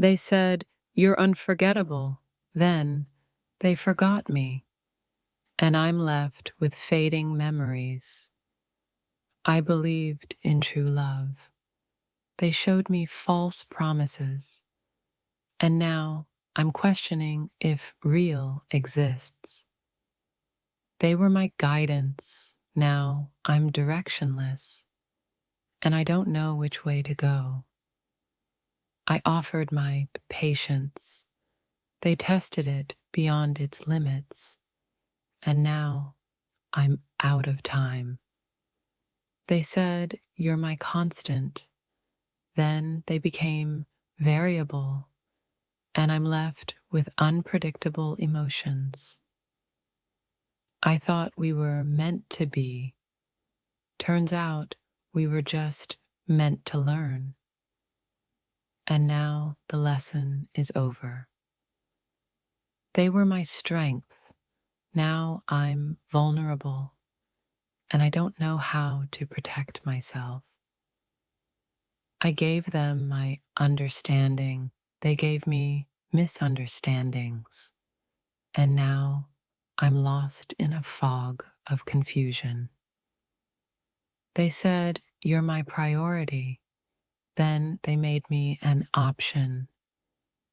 They said, "You're unforgettable." Then they forgot me, and I'm left with fading memories. I believed in true love. They showed me false promises, and now I'm questioning if real exists. They were my guidance. Now I'm directionless, and I don't know which way to go. I offered my patience. They tested it beyond its limits, and now I'm out of time. They said, "You're my constant." Then they became variable, and I'm left with unpredictable emotions. I thought we were meant to be. Turns out we were just meant to learn. And now the lesson is over. They were my strength. Now I'm vulnerable, and I don't know how to protect myself. I gave them my understanding. They gave me misunderstandings. And now I'm lost in a fog of confusion. They said, "You're my priority." Then they made me an option,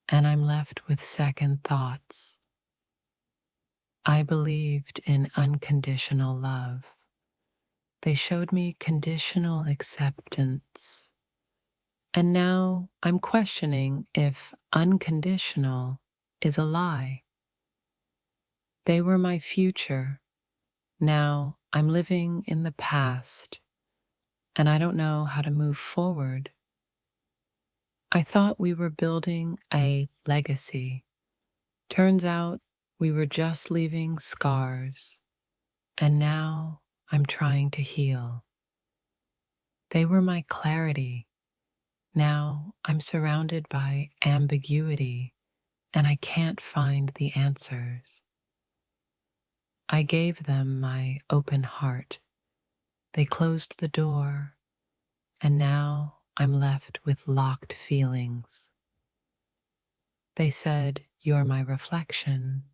and I'm left with second thoughts. I believed in unconditional love. They showed me conditional acceptance. And now I'm questioning if unconditional is a lie. They were my future. Now I'm living in the past, and I don't know how to move forward. I thought we were building a legacy. Turns out we were just leaving scars, and now I'm trying to heal. They were my clarity. Now I'm surrounded by ambiguity, and I can't find the answers. I gave them my open heart. They closed the door, and now I'm left with locked feelings. They said, "You're my reflection."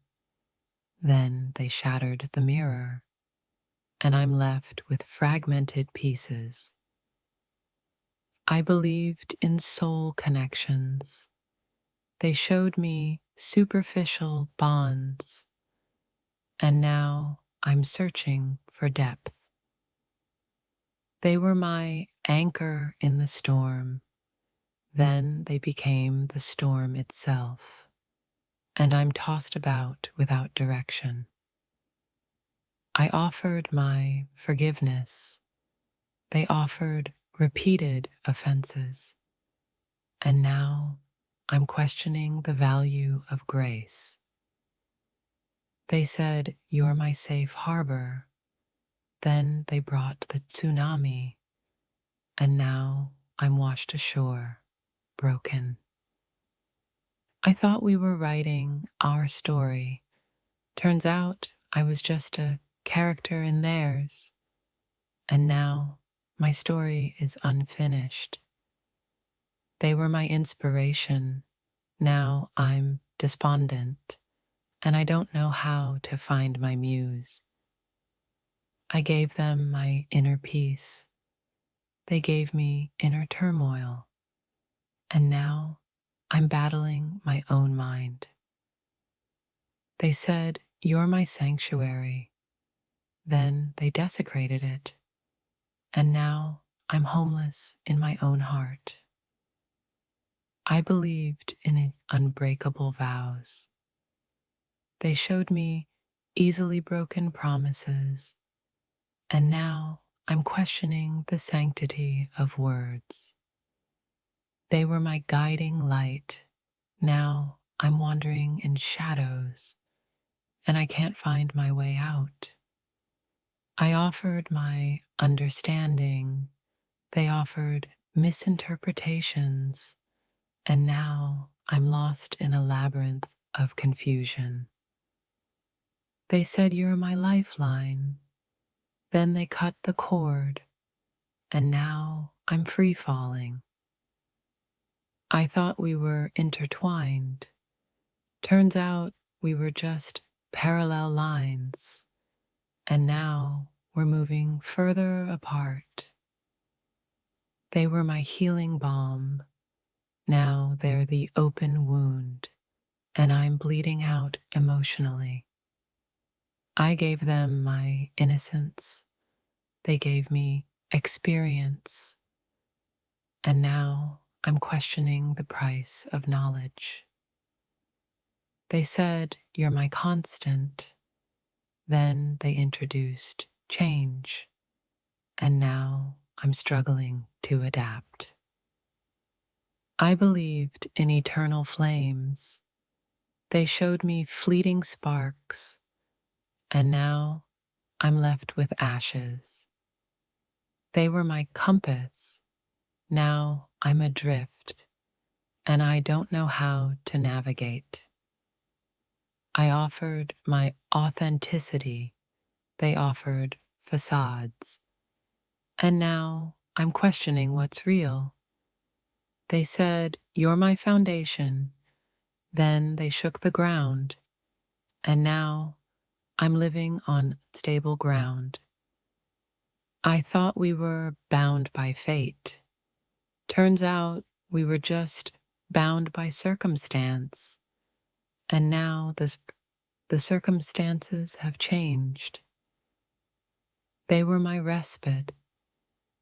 Then they shattered the mirror, and I'm left with fragmented pieces. I believed in soul connections. They showed me superficial bonds, and now I'm searching for depth. They were my anchor in the storm. Then they became the storm itself, and I'm tossed about without direction. I offered my forgiveness. They offered repeated offenses, and now I'm questioning the value of grace. They said, "You're my safe harbor." Then they brought the tsunami, and now I'm washed ashore, broken. I thought we were writing our story. Turns out I was just a character in theirs, and now my story is unfinished. They were my inspiration. Now I'm despondent, and I don't know how to find my muse. I gave them my inner peace. They gave me inner turmoil, and now I'm battling my own mind. They said, "You're my sanctuary." Then they desecrated it, and now I'm homeless in my own heart. I believed in unbreakable vows. They showed me easily broken promises, and now I'm questioning the sanctity of words. They were my guiding light. Now I'm wandering in shadows, and I can't find my way out. I offered my understanding. They offered misinterpretations, and now I'm lost in a labyrinth of confusion. They said, "You're my lifeline." Then they cut the cord, and now I'm free falling. I thought we were intertwined. Turns out we were just parallel lines, and now we're moving further apart. They were my healing balm. Now they're the open wound, and I'm bleeding out emotionally. I gave them my innocence. They gave me experience. And now I'm questioning the price of knowledge. They said, "You're my constant." Then they introduced change. And now I'm struggling to adapt. I believed in eternal flames. They showed me fleeting sparks. And now I'm left with ashes. They were my compass. Now I'm adrift, and I don't know how to navigate. I offered my authenticity. They offered facades. And now I'm questioning what's real. They said, "You're my foundation." Then they shook the ground, and now I'm living on stable ground. I thought we were bound by fate. Turns out we were just bound by circumstance. And now the circumstances have changed. They were my respite.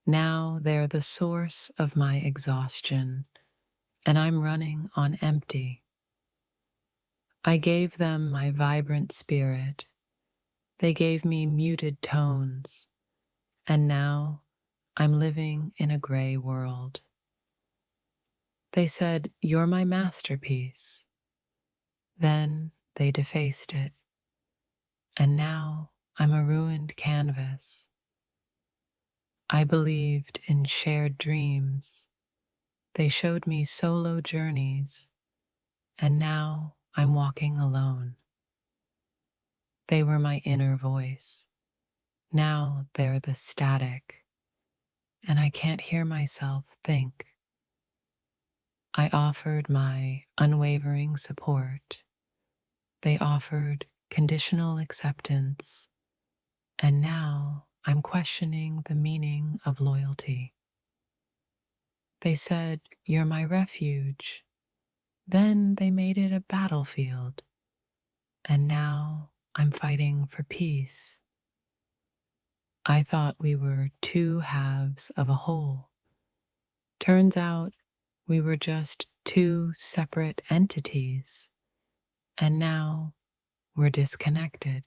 Now they're the source of my exhaustion, and I'm running on empty. I gave them my vibrant spirit. They gave me muted tones, and now I'm living in a gray world. They said, "You're my masterpiece." Then they defaced it, and now I'm a ruined canvas. I believed in shared dreams. They showed me solo journeys, and now I'm walking alone. They were my inner voice. Now they're the static, and I can't hear myself think. I offered my unwavering support. They offered conditional acceptance, and now I'm questioning the meaning of loyalty. They said, "You're my refuge." Then they made it a battlefield, and now I'm fighting for peace. I thought we were two halves of a whole. Turns out we were just two separate entities, and now we're disconnected.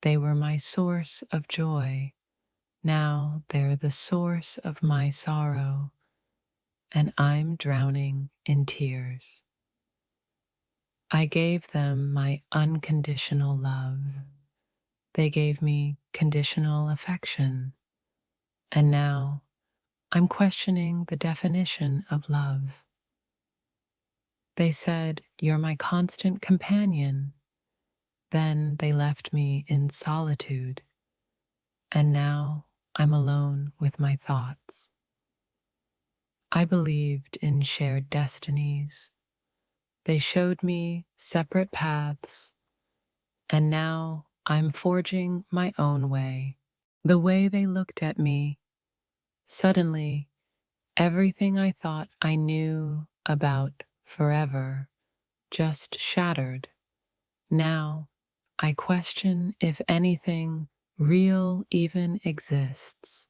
They were my source of joy. Now they're the source of my sorrow, and I'm drowning in tears. I gave them my unconditional love. They gave me conditional affection, and now I'm questioning the definition of love. They said, "You're my constant companion." Then they left me in solitude, and now I'm alone with my thoughts. I believed in shared destinies. They showed me separate paths, and now I'm forging my own way. The way they looked at me, suddenly everything I thought I knew about forever just shattered. Now I question if anything real even exists.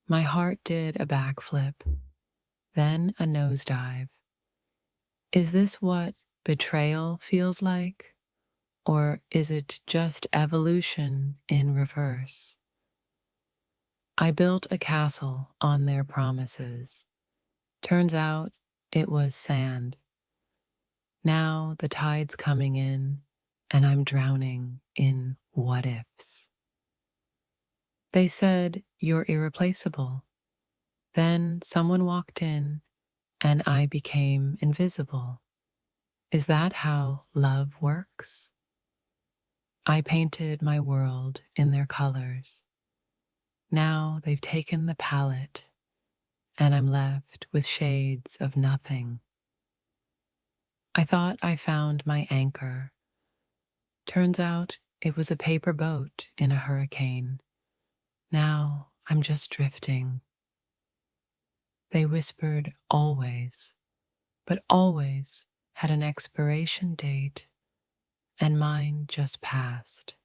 My heart did a backflip, then a nosedive. Is this what betrayal feels like? Or is it just evolution in reverse? I built a castle on their promises. Turns out it was sand. Now the tide's coming in, and I'm drowning in what ifs. They said, "You're irreplaceable." Then someone walked in, and I became invisible. Is that how love works? I painted my world in their colors. Now they've taken the palette, and I'm left with shades of nothing. I thought I found my anchor. Turns out it was a paper boat in a hurricane. Now I'm just drifting. They whispered always, but always had an expiration date, and mine just passed.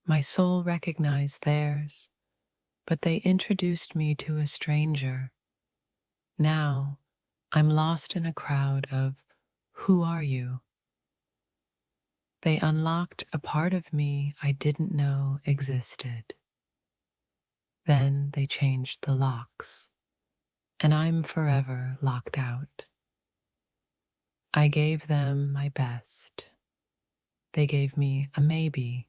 My soul recognized theirs, but they introduced me to a stranger. Now I'm lost in a crowd of "Who are you?" They unlocked a part of me I didn't know existed. Then they changed the locks, and I'm forever locked out. I gave them my best. They gave me a maybe.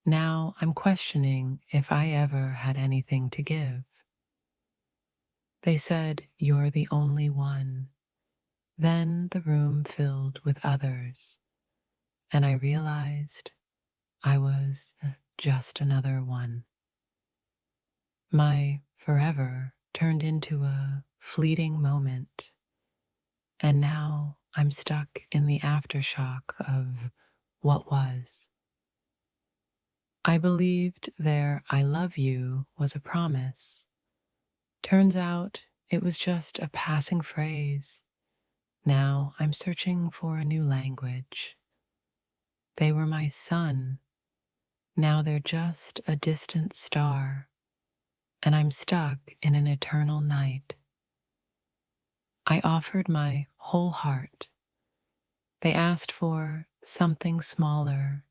Now I'm questioning if I ever had anything to give. They said, "You're the only one." Then the room filled with others, and I realized I was just another one. My forever turned into a fleeting moment, and now I'm stuck in the aftershock of what was. I believed their "I love you" was a promise. Turns out it was just a passing phrase. Now I'm searching for a new language. They were my sun. Now they're just a distant star, and I'm stuck in an eternal night. I offered my whole heart. They asked for something smaller.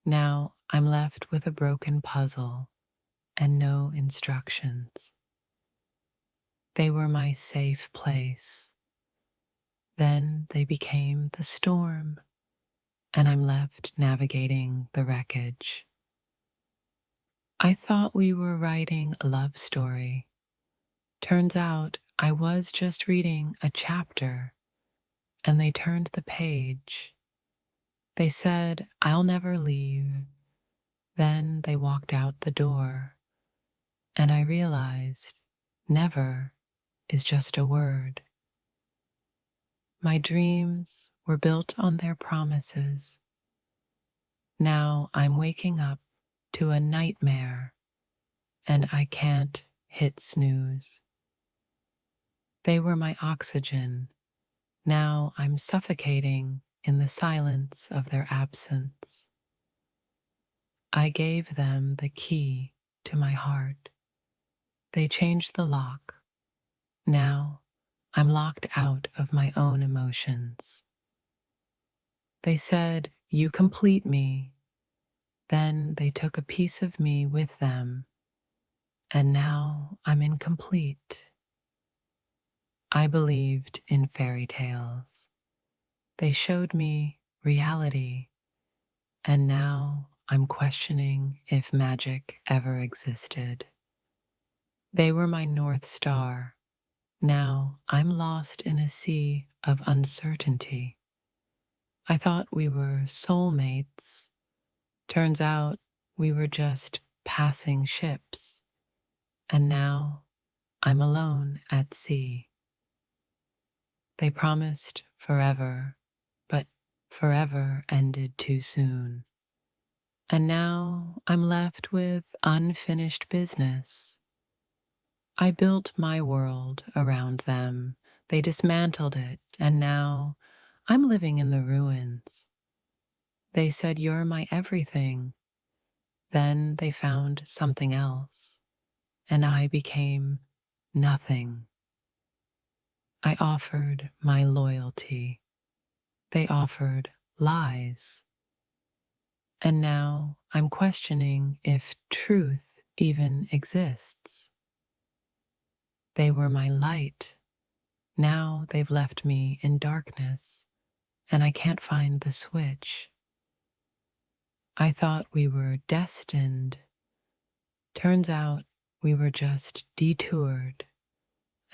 Now I'm left with a broken puzzle and no instructions. They were my safe place. Then they became the storm, and I'm left navigating the wreckage. I thought we were writing a love story. Turns out I was just reading a chapter, and they turned the page. They said, "I'll never leave." Then they walked out the door, and I realized never is just a word. My dreams were built on their promises. Now I'm waking up to a nightmare, and I can't hit snooze. They were my oxygen. Now I'm suffocating in the silence of their absence. I gave them the key to my heart. They changed the lock. Now I'm locked out of my own emotions. They said, "You complete me." Then they took a piece of me with them, and now I'm incomplete. I believed in fairy tales. They showed me reality, and now I'm questioning if magic ever existed. They were my North Star. Now I'm lost in a sea of uncertainty. I thought we were soulmates. Turns out we were just passing ships, and now I'm alone at sea. They promised forever, but forever ended too soon. And now I'm left with unfinished business. I built my world around them. They dismantled it, and now I'm living in the ruins. They said, "You're my everything." Then they found something else, and I became nothing. I offered my loyalty. They offered lies. And now I'm questioning if truth even exists. They were my light. Now they've left me in darkness, and I can't find the switch. I thought we were destined. Turns out we were just detoured,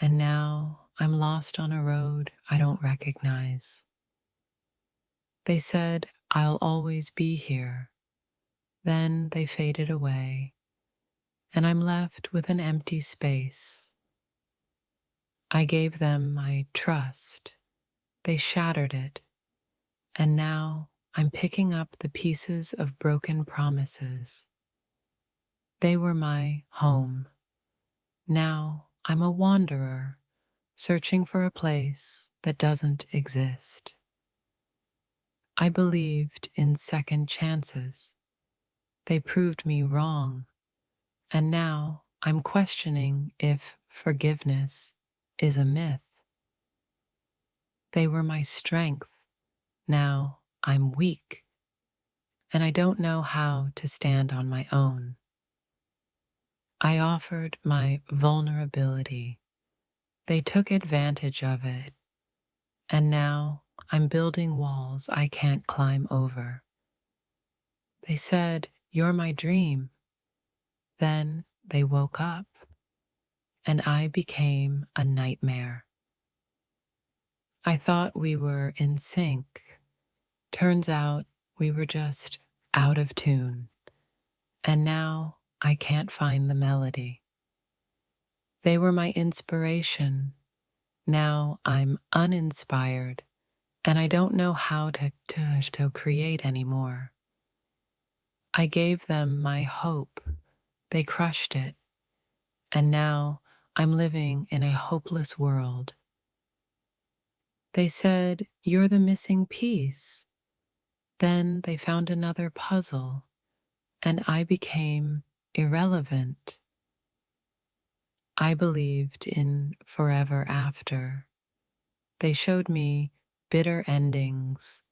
and now I'm lost on a road I don't recognize. They said, "I'll always be here." Then they faded away, and I'm left with an empty space. I gave them my trust. They shattered it, and now I'm picking up the pieces of broken promises. They were my home. Now I'm a wanderer, searching for a place that doesn't exist. I believed in second chances. They proved me wrong, and now I'm questioning if forgiveness is a myth. They were my strength. Now I'm weak, and I don't know how to stand on my own. I offered my vulnerability. They took advantage of it, and now I'm building walls I can't climb over. They said, "You're my dream." Then they woke up, and I became a nightmare. I thought we were in sync. Turns out we were just out of tune, and now I can't find the melody. They were my inspiration. Now I'm uninspired, and I don't know how to create anymore. I gave them my hope. They crushed it, and now I'm living in a hopeless world. They said, "You're the missing piece." Then they found another puzzle, and I became irrelevant. I believed in forever after. They showed me bitter endings,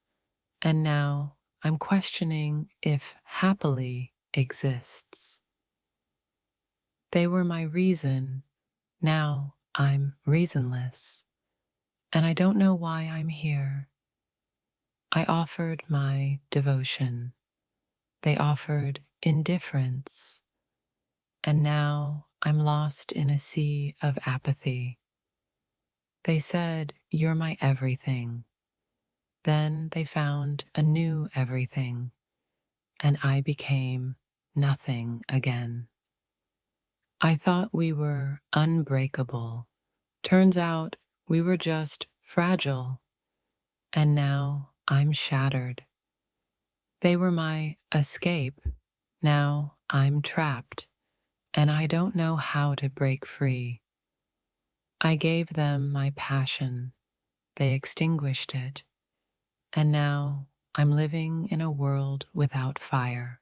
and now I'm questioning if happily exists. They were my reason. Now I'm reasonless, and I don't know why I'm here. I offered my devotion. They offered indifference, and now I'm lost in a sea of apathy. They said, "You're my everything." Then they found a new everything, and I became nothing again. I thought we were unbreakable. Turns out we were just fragile, and now I'm shattered. They were my escape. Now I'm trapped, and I don't know how to break free. I gave them my passion. They extinguished it, and now I'm living in a world without fire.